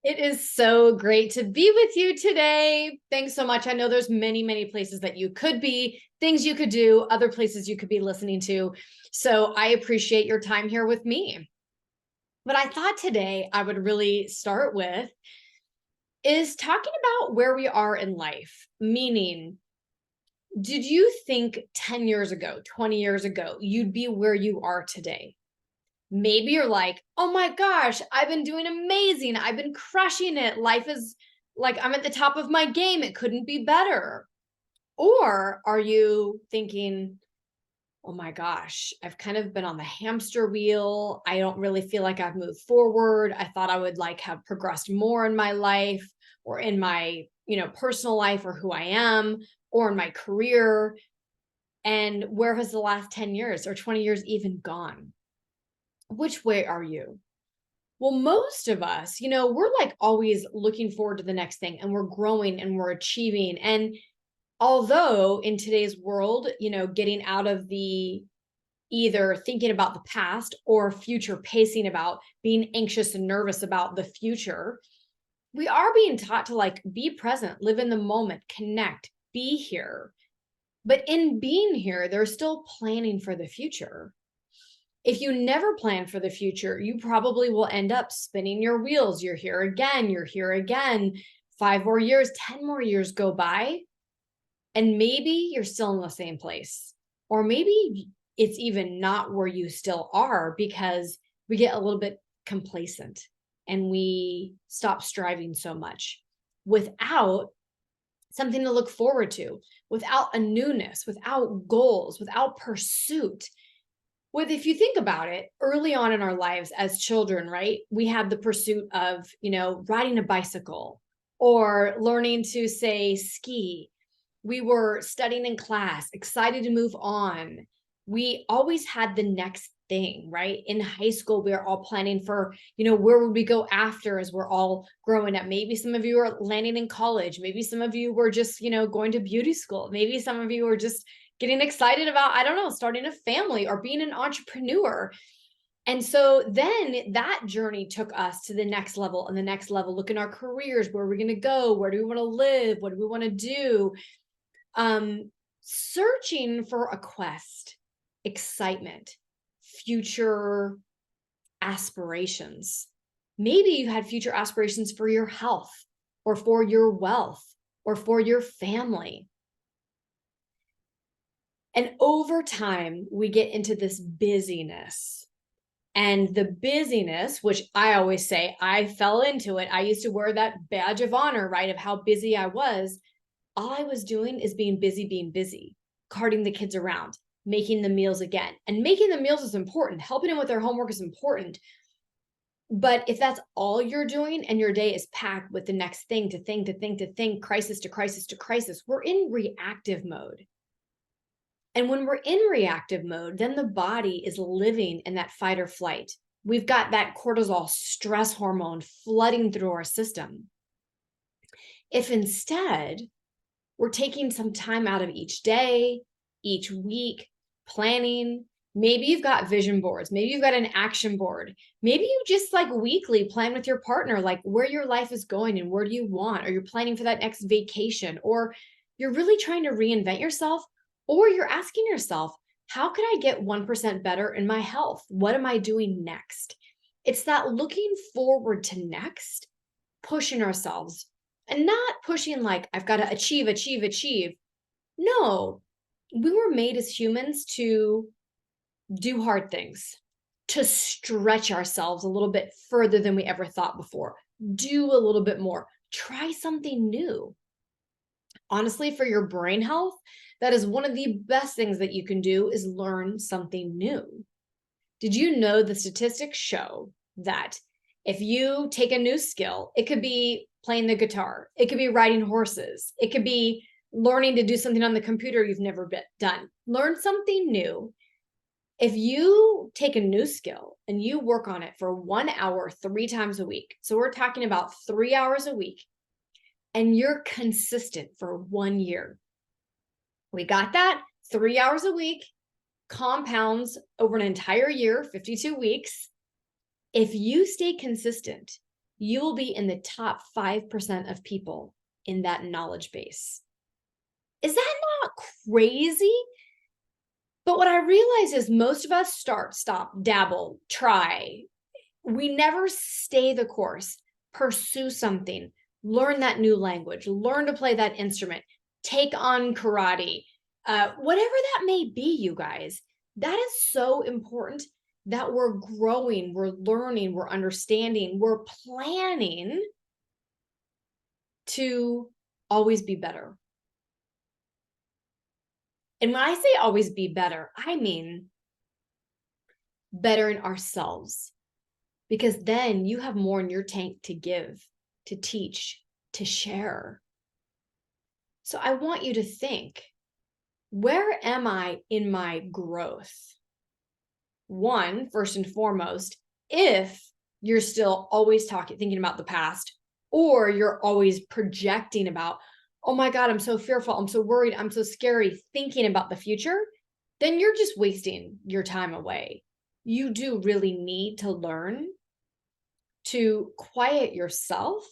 It is so great to be with you today. Thanks so much. I know there's many, many places that you could be, things you could do, other places you could be listening to. So I appreciate your time here with me. What I thought today I would really start with is talking about where we are in life, meaning, did you think 10 years ago, 20 years ago, you'd be where you are today? Maybe you're like, oh my gosh, I've been doing amazing. I've been crushing it. Life is like, I'm at the top of my game. It couldn't be better. Or are you thinking, oh my gosh, I've kind of been on the hamster wheel. I don't really feel like I've moved forward. I thought I would like have progressed more in my life or in my, personal life or who I am or in my career. And where has the last 10 years or 20 years even gone? Which way are you? Well, most of us, we're like always looking forward to the next thing and we're growing and we're achieving. And although in today's world, getting out of the either thinking about the past or future pacing about being anxious and nervous about the future, we are being taught to like be present, live in the moment, connect, be here. But in being here, they're still planning for the future. If you never plan for the future, you probably will end up spinning your wheels. You're here again, you're here again. 5 more years, 10 more years go by, and maybe you're still in the same place. Or maybe it's even not where you still are because we get a little bit complacent and we stop striving so much without something to look forward to, without a newness, without goals, without pursuit. If you think about it, early on in our lives as children, right, we had the pursuit of, riding a bicycle or learning to say ski. We were studying in class, excited to move on. We always had the next thing, right? In high school, we were all planning for, where would we go after as we're all growing up? Maybe some of you are landing in college. Maybe some of you were just, going to beauty school. Maybe some of you were just getting excited about, I don't know, starting a family or being an entrepreneur. And so then that journey took us to the next level and the next level. Look in our careers, where are we going to go? Where do we want to live? What do we want to do? Searching for a quest, excitement, future aspirations. Maybe you had future aspirations for your health or for your wealth or for your family. And over time, we get into this busyness. And the busyness, which I always say, I fell into it. I used to wear that badge of honor, right, of how busy I was. All I was doing is being busy, carting the kids around, making the meals again. And making the meals is important. Helping them with their homework is important. But if that's all you're doing and your day is packed with the next thing to thing, crisis to crisis to crisis, we're in reactive mode. And when we're in reactive mode, then the body is living in that fight or flight. We've got that cortisol stress hormone flooding through our system. If instead we're taking some time out of each day, each week, planning, maybe you've got vision boards, maybe you've got an action board, maybe you just like weekly plan with your partner, like where your life is going and where do you want, or you're planning for that next vacation, or you're really trying to reinvent yourself. Or you're asking yourself, how can I get 1% better in my health? What am I doing next? It's that looking forward to next, pushing ourselves and not pushing like, I've got to achieve. No, we were made as humans to do hard things, to stretch ourselves a little bit further than we ever thought before, do a little bit more, try something new. Honestly, for your brain health, that is one of the best things that you can do is learn something new. Did you know the statistics show that if you take a new skill, it could be playing the guitar, it could be riding horses, it could be learning to do something on the computer you've never done. Learn something new. If you take a new skill and you work on it for 1 hour, 3 times a week, so we're talking about 3 hours a week, and you're consistent for 1 year. We got that 3 hours a week, compounds over an entire year, 52 weeks. If you stay consistent, you will be in the top 5% of people in that knowledge base. Is that not crazy? But what I realize is most of us start, stop, dabble, try. We never stay the course, pursue something, learn that new language, learn to play that instrument, take on karate, whatever that may be, you guys. That is so important that we're growing, we're learning, we're understanding, we're planning to always be better. And when I say always be better, I mean better in ourselves, because then you have more in your tank to give, to teach, to share. So I want you to think, where am I in my growth? One, first and foremost, if you're still always thinking about the past, or you're always projecting about, oh my God, I'm so fearful, I'm so worried, I'm so scary, thinking about the future, then you're just wasting your time away. You do really need to learn to quiet yourself,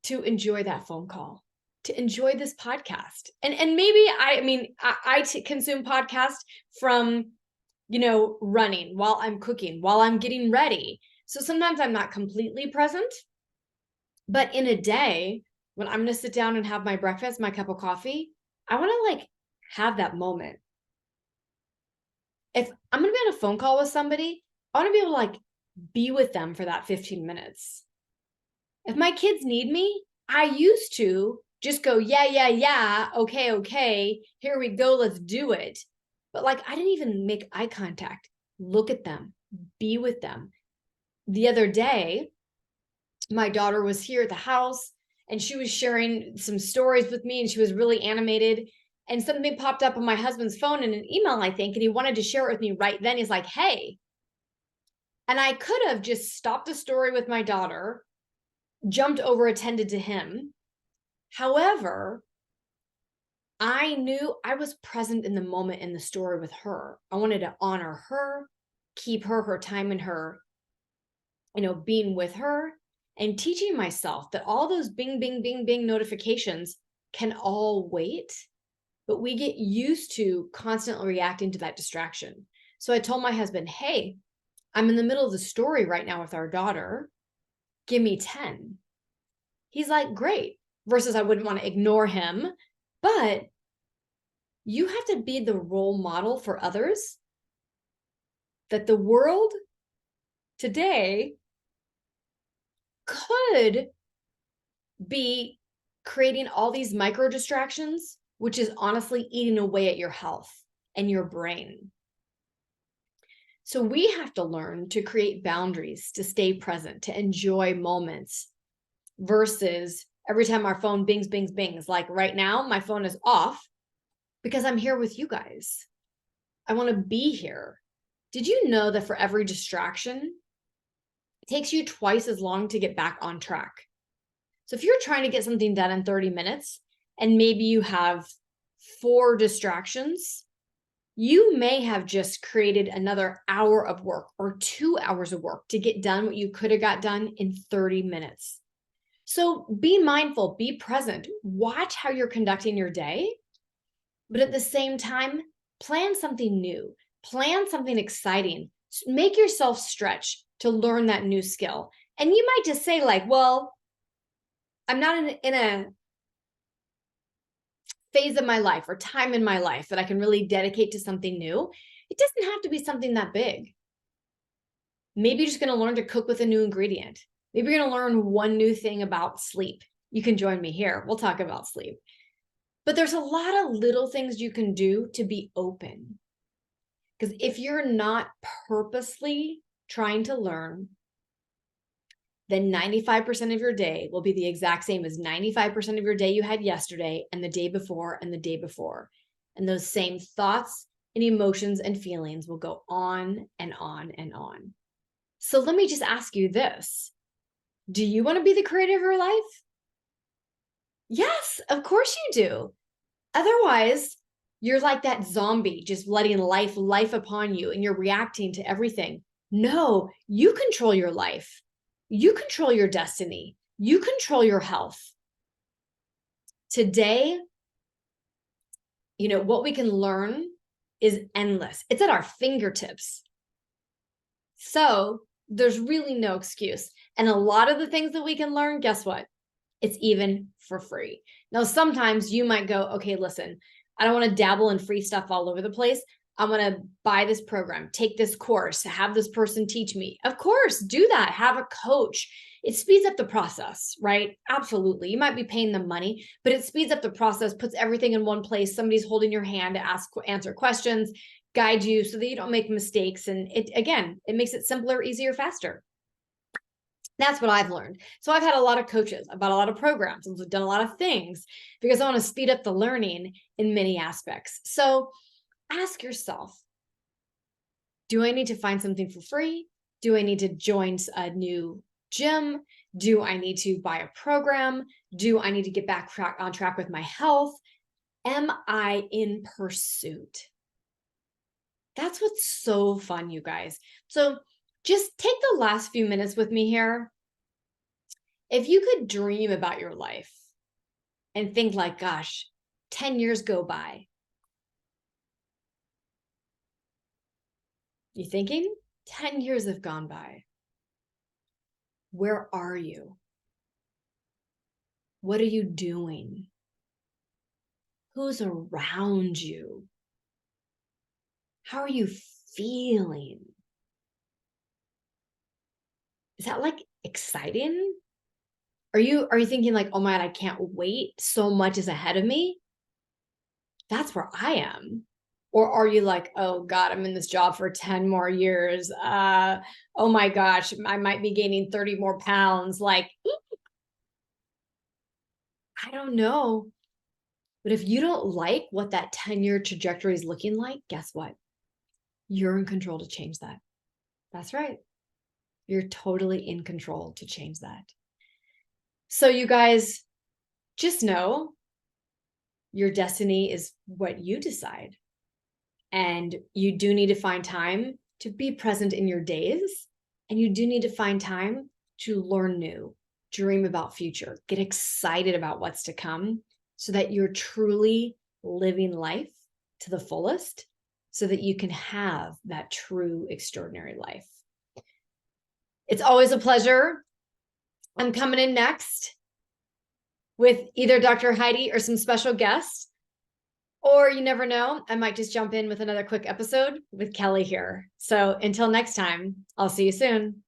to enjoy that phone call, to enjoy this podcast. And maybe I consume podcasts from, running, while I'm cooking, while I'm getting ready. So sometimes I'm not completely present, but in a day when I'm going to sit down and have my breakfast, my cup of coffee, I want to have that moment. If I'm going to be on a phone call with somebody, I want to be able to be with them for that 15 minutes. If my kids need me, I used to just go, yeah, okay, here we go, let's do it. But I didn't even make eye contact, look at them, be with them. The other day, my daughter was here at the house and she was sharing some stories with me and she was really animated. And something popped up on my husband's phone in an email, I think, and he wanted to share it with me right then. He's like, hey. And I could have just stopped the story with my daughter, jumped over, attended to him. However, I knew I was present in the moment in the story with her. I wanted to honor her, keep her time and her, being with her, and teaching myself that all those bing, bing, bing, bing notifications can all wait, but we get used to constantly reacting to that distraction. So I told my husband, hey, I'm in the middle of the story right now with our daughter. Give me 10. He's like, great. Versus I wouldn't want to ignore him, but you have to be the role model for others that the world today could be creating all these micro distractions, which is honestly eating away at your health and your brain. So we have to learn to create boundaries, to stay present, to enjoy moments versus every time our phone bings, bings, bings. Like right now, my phone is off because I'm here with you guys. I want to be here. Did you know that for every distraction, it takes you twice as long to get back on track? So if you're trying to get something done in 30 minutes and maybe you have 4 distractions, you may have just created another hour of work or 2 hours of work to get done what you could have got done in 30 minutes. So be mindful, be present, watch how you're conducting your day, but at the same time, plan something new, plan something exciting, make yourself stretch to learn that new skill. And you might just say well, I'm not in a phase of my life or time in my life that I can really dedicate to something new. It doesn't have to be something that big. Maybe you're just going to learn to cook with a new ingredient. Maybe you're going to learn one new thing about sleep. You can join me here. We'll talk about sleep. But there's a lot of little things you can do to be open. Because if you're not purposely trying to learn, then 95% of your day will be the exact same as 95% of your day you had yesterday and the day before and the day before. And those same thoughts and emotions and feelings will go on and on and on. So let me just ask you this. Do you want to be the creator of your life? Yes, of course you do. Otherwise, you're like that zombie, just letting life upon you and you're reacting to everything. No, you control your life. You control your destiny. You control your health. Today, what we can learn is endless. It's at our fingertips. So there's really no excuse. And a lot of the things that we can learn, guess what? It's even for free. Now, sometimes you might go, okay, listen, I don't want to dabble in free stuff all over the place. I'm going to buy this program, take this course, have this person teach me. Of course, do that. Have a coach. It speeds up the process, right? Absolutely. You might be paying them money, but it speeds up the process, puts everything in one place. Somebody's holding your hand to answer questions, guide you so that you don't make mistakes. And it makes it simpler, easier, faster. That's what I've learned. So I've had a lot of coaches, I've bought a lot of programs, I've done a lot of things because I want to speed up the learning in many aspects. So ask yourself, do I need to find something for free? Do I need to join a new gym? Do I need to buy a program? Do I need to get back on track with my health? Am I in pursuit? That's what's so fun, you guys. So just take the last few minutes with me here. If you could dream about your life and think like, gosh, 10 years go by. You thinking? 10 years have gone by. Where are you? What are you doing? Who's around you? How are you feeling? Is that like exciting? Are you thinking like, oh my God, I can't wait, so much is ahead of me? That's where I am. Or are you like, oh God, I'm in this job for 10 more years. Oh my gosh, I might be gaining 30 more pounds. Like, I don't know. But if you don't like what that 10-year trajectory is looking like, guess what? You're in control to change that. That's right. You're totally in control to change that. So you guys, just know your destiny is what you decide. And you do need to find time to be present in your days. And you do need to find time to learn new, dream about future, get excited about what's to come so that you're truly living life to the fullest so that you can have that true extraordinary life. It's always a pleasure. I'm coming in next with either Dr. Heidi or some special guests. Or you never know, I might just jump in with another quick episode with Kellie here. So until next time, I'll see you soon.